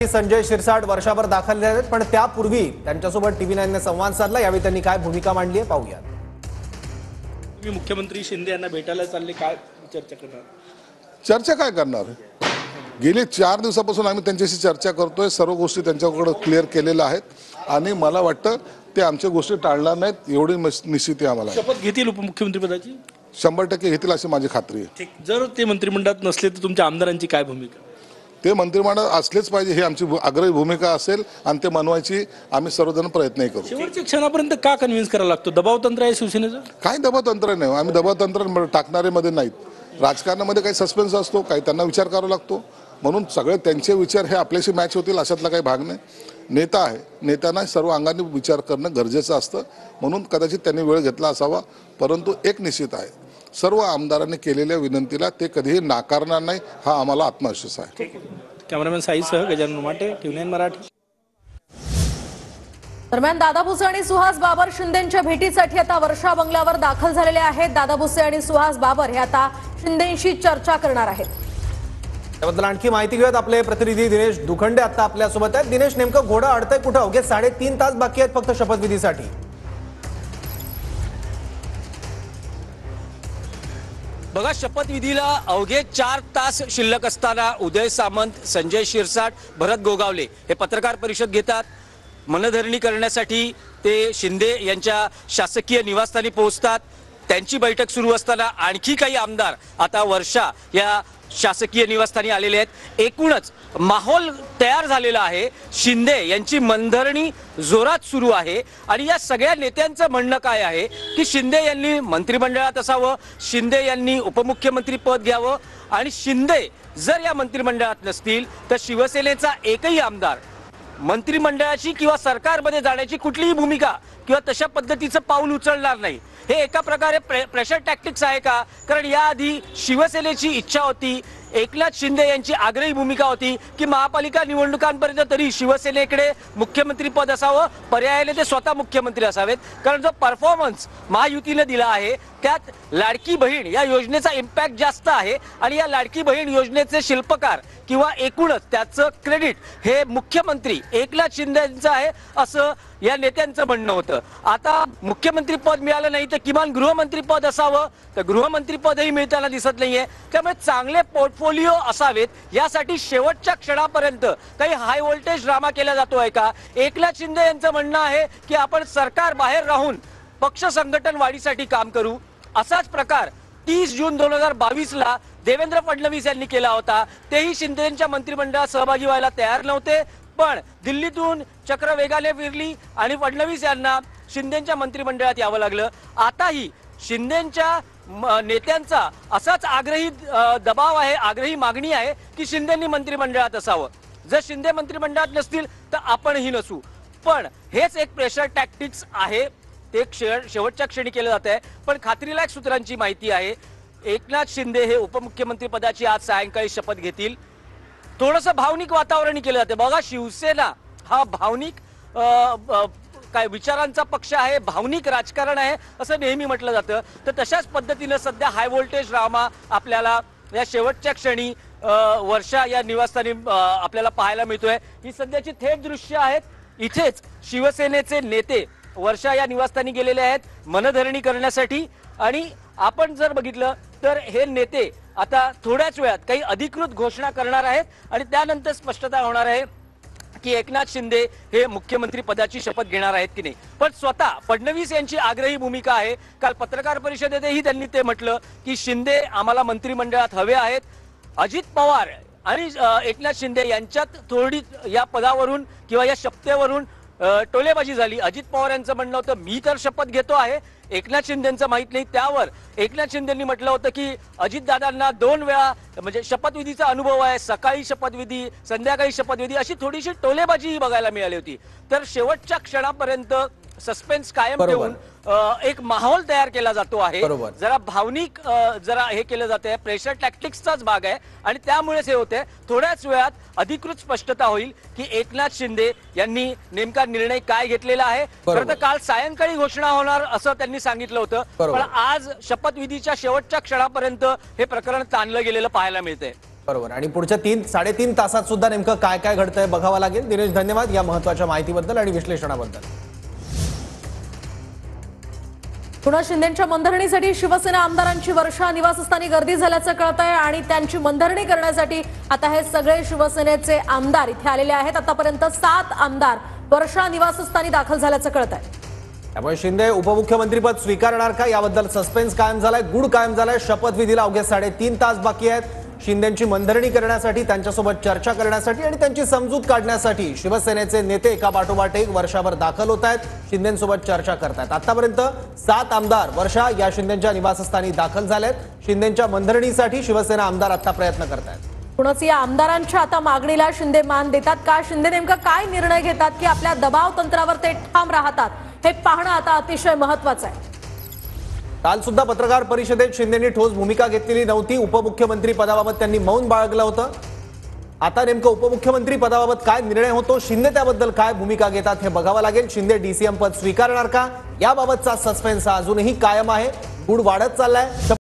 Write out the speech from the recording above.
संजय शिरसाट वर्षभर दाखल झाले आहेत, पण त्यापूर्वी त्यांच्यासोबत टीव्ही 9 ने संवाद साधला। यावेळी त्यांनी काय भूमिका मांडली आहे पाहूया। तुम्ही मुख्यमंत्री शिंदे यांना भेटायला चालले, काय चर्चा करणार? चर्चा काय करणार? गेली 4 दिवसापासून आम्ही त्यांच्याशी चर्चा करतोय, सर्व गोष्टी त्यांच्याकडे क्लिअर केलेल्या आहेत आणि मला वाटतं ते आमच्या गोष्टी टाळणार नाहीत एवढी निश्चित आहे आम्हाला। शपथ घेतील उपमुख्यमंत्री पदाची? 100% घेतील अशी माझी खात्री आहे। ठीक, जर ते मंत्रिमंडळात नसले तर तुमच्या आमदारांची काय भूमिका? ते मंत्रिमंडळात असलेच पाहिजे ही आमची आग्रही भूमिका असेल आणि ते मनवायची आम्ही सर्वजण प्रयत्नही करू। शेवटच्या क्षणापर्यंत का कन्व्हिन्स करायला लागतो? दबाव तंत्र आहे शिवसेनेचं? काही दबाव तंत्र नाही, आम्ही दबाव तंत्र टाकणारे मध्ये नाहीत। राजकारणामध्ये काही सस्पेन्स असतो, काही त्यांना विचार करावा लागतो, म्हणून सगळे त्यांचे विचार हे आपल्याशी मॅच होतील अशातला काही भाग नाही। नेता आहे, नेत्यांना सर्व अंगाने विचार करणं गरजेचं असतं, म्हणून कदाचित त्यांनी वेळ घेतला असावा। परंतु एक निश्चित आहे, सर्व आमदारांनी केलेल्या विनंतीला ते कधीही नाकारणार नाही हा आम्हाला आत्मविश्वास आहे। कॅमेरामॅन साईसह गजानन माटे, टीव्ही 9 मराठी। दरम्यान दादा भुसे आणि सुहास बाबर शिंदेंच्या भेटीसाठी आता वर्षा बंगल्यावर दाखल झालेले आहेत। दादा भुसे आणि सुहास बाबर हे आता शिंदेंशी चर्चा करणार आहेत। त्याबद्दल आणखी माहिती घेऊयात, आपले प्रतिनिधी दिनेश दुखंडे आता आपल्या सोबत आहेत। दिनेश, नेमकं घोडं अडतंय कुठं? अवघे 3.5 तास बाकी आहेत फक्त शपथविधीसाठी। बघा, शपथविधीला अवघे 4 तास शिल्लक असताना उदय सामंत, संजय शिरसाट, भरत गोगावले हे पत्रकार परिषद घेतात। मनधरणी करण्यासाठी ते शिंदे यांच्या शासकीय निवासस्थानी पोहोचतात। त्यांची बैठक सुरू असताना आणखी काही आमदार आता वर्षा या शासकीय निवासस्थानी आलेले आहेत। एकूणच माहोल तयार झालेला आहे। शिंदे यांची मनधरणी जोरात सुरू आहे आणि या सगळ्या नेत्यांचं म्हणणं काय आहे की शिंदे यांनी मंत्रिमंडळात असावं, शिंदे यांनी उपमुख्यमंत्री पद घ्यावं आणि शिंदे जर या मंत्रिमंडळात नसतील तर शिवसेनेचा एकही आमदार मंत्रिमंडळाची किंवा सरकारमध्ये जाण्याची कुठलीही भूमिका किंवा तशा पद्धतीचं पाऊल उचलणार नाही। हे एका प्रकारे प्रेशर टॅक्टिक्स आहे का? कारण याआधी शिवसेनेची इच्छा होती, एकनाथ शिंदे यांची आग्रही भूमिका होती की महापालिका निवडणुकांपर्यंत तरी शिवसेनेकडे मुख्यमंत्री पद असावं, पर्यायाने ते स्वतः मुख्यमंत्री असावेत। कारण जो परफॉर्मन्स महायुतीने दिला आहे त्यात लाडकी बहीण या योजनेचा इम्पॅक्ट जास्त आहे आणि या लाडकी बहीण योजनेचे शिल्पकार किंवा एकूणच त्याचं क्रेडिट हे मुख्यमंत्री एकनाथ शिंदे यांचं आहे असं या नेत्यांचं म्हणणं होतं। आता मुख्यमंत्री पद मिळालं नाही तर किमान गृहमंत्री पद असावं, तर गृहमंत्री पदही मिळताना दिसत नाहीये। त्यामुळे चांगले पोर्टफोलिओ असावेत यासाठी शेवटच्या क्षणापर्यंत काही हाय व्होल्टेज ड्रामा केला जातोय का? एकनाथ शिंदे यांचं म्हणणं आहे की आपण सरकार बाहेर राहून पक्ष संघटन वाढीसाठी काम करू। असाच प्रकार 30 जून 2022 ला देवेंद्र फडणवीस यांनी केला होता। तेही शिंदेंच्या मंत्रिमंडळात सहभागी व्हायला तयार नव्हते, पण दिल्लीतून चक्र वेगाने फिरली आणि फडणवीस यांना शिंदेंच्या मंत्रिमंडळात यावं लागलं। आताही शिंदेंच्या नेत्यांचा असाच आग्रही दबाव आहे, आग्रही मागणी आहे की शिंदेंनी मंत्रिमंडळात असावं। जर शिंदे मंत्रिमंडळात नसतील तर आपणही नसू। पण हेच एक प्रेशर टॅक्टिक्स आहे, ते शेवटच्या क्षणी केलं जात आहे। पण खात्रीलायक सूत्रांची माहिती आहे एकनाथ शिंदे हे उपमुख्यमंत्री पदाची आज सायंकाळी शपथ घेतील। थोडंसं भावनिक वातावरण केलं जाते। बघा, शिवसेना हा भावनिक काय विचारांचा पक्ष आहे, भावनिक राजकारण आहे असं नेहमी म्हटलं जातं। तर तशाच पद्धतीनं सध्या हाय व्होल्टेज ड्रामा आपल्याला या शेवटच्या क्षणी वर्षा या निवासस्थानी आपल्याला पाहायला मिळतोय। ही सध्याची थेट दृश्य आहेत। इथेच शिवसेनेचे नेते वर्षा या निवासस्थानी गेलेले आहेत मनधरणी करण्यासाठी आणि आपण जर बघितलं तर हे नेते आता थोड्याच वेळात काही अधिकृत घोषणा करणार आहेत आणि त्यानंतर स्पष्टता होणार आहे की एकनाथ शिंदे हे मुख्यमंत्री पदाची शपथ घेणार आहेत की नाही। पण स्वतः फडणवीस यांची आग्रही भूमिका आहे। काल पत्रकार परिषदेतही त्यांनी ते म्हटलं की शिंदे आम्हाला मंत्रिमंडळात हवे आहेत। अजित पवार आणि एकनाथ शिंदे यांच्यात थोडी या पदावरून किंवा या शपथेवरून टोलेबाजी झाली। अजित पवार यांचं म्हणणं होतं मी तर शपथ घेतो आहे, एकनाथ शिंदेंचं माहित नाही। त्यावर एकनाथ शिंदेंनी म्हटलं होतं की अजितदादांना 2 वेळा म्हणजे शपथविधीचा अनुभव आहे, सकाळी शपथविधी, संध्याकाळी शपथविधी, अशी थोडीशी टोलेबाजी बघायला मिळाली होती। तर शेवटच्या क्षणापर्यंत सस्पेन्स कायम ठेवून एक माहोल तयार केला जातो आहे। जरा भावनिक जरा हे केलं जाते, प्रेशर टॅक्टिक्सचाच भाग आहे आणि त्यामुळेच हे होते। थोड्याच वेळात अधिकृत स्पष्टता होईल की एकनाथ शिंदे यांनी नेमका निर्णय काय घेतलेला आहे। खरं तर काल सायंकाळी घोषणा होणार असं त्यांनी सांगितलं होतं, पण आज शपथविधीच्या शेवटच्या क्षणापर्यंत हे प्रकरण ताणलं गेलेलं पाहायला मिळतंय। बरोबर. आणि पुढच्या 3-3.5 तासात सुद्धा नेमकं काय काय घडतंय बघावं लागेल. दिनेश, धन्यवाद या महत्त्वाच्या माहितीबद्दल आणि विश्लेषणाबद्दल. पुन्हा शिंदेंच्या मनधरणीसाठी शिवसेना आमदारांची वर्षा निवासस्थानी गर्दी झाल्याचं कळत आहे आणि त्यांची मनधरणी करण्यासाठी आता हे सगळे शिवसेनेचे आमदार इथे आलेले आहेत. आतापर्यंत 7 आमदार वर्षा निवासस्थानी दाखल झाल्याचं कळत आहे. त्यामुळे शिंदे उपमुख्यमंत्रीपद स्वीकारणार का याबद्दल सस्पेन्स कायम झालाय, गूढ कायम झालाय. शपथविधीला अवघे 3.5 तास बाकी आहेत. शिंदेंची मनधरणी करण्यासाठी, त्यांच्यासोबत चर्चा करण्यासाठी आणि त्यांची समजूत काढण्यासाठी शिवसेनेचे नेते एका पाठोपाठ एक वर्षाभर दाखल होत आहेत, शिंदेंसोबत चर्चा करतायत. आतापर्यंत 7 आमदार वर्षा या शिंदेंच्या निवासस्थानी दाखल झालेत. शिंदेंच्या मनधरणीसाठी शिवसेना आमदार आता प्रयत्न करतायत. पुणेच या आमदारांच्या आता मागणीला शिंदे मान देतात का? शिंदे नेमका काय निर्णय घेतात की आपल्या दबाव तंत्रावर ते ठाम राहतात, हे पाहणं आता अतिशय महत्त्वाचं आहे. काल सुद्धा पत्रकार परिषदेत शिंदेंनी ठोस भूमिका घेतलेली नव्हती. उपमुख्यमंत्री पदाबाबत त्यांनी मौन बाळगलं होतं. आता नेमकं उपमुख्यमंत्री पदाबाबत काय निर्णय होतो, शिंदे त्याबद्दल काय भूमिका घेतात हे बघावं लागेल. शिंदे डीसीएम पद स्वीकारणार का याबाबतचा सस्पेन्स अजूनही कायम आहे. गूढ वाढत चाललाय.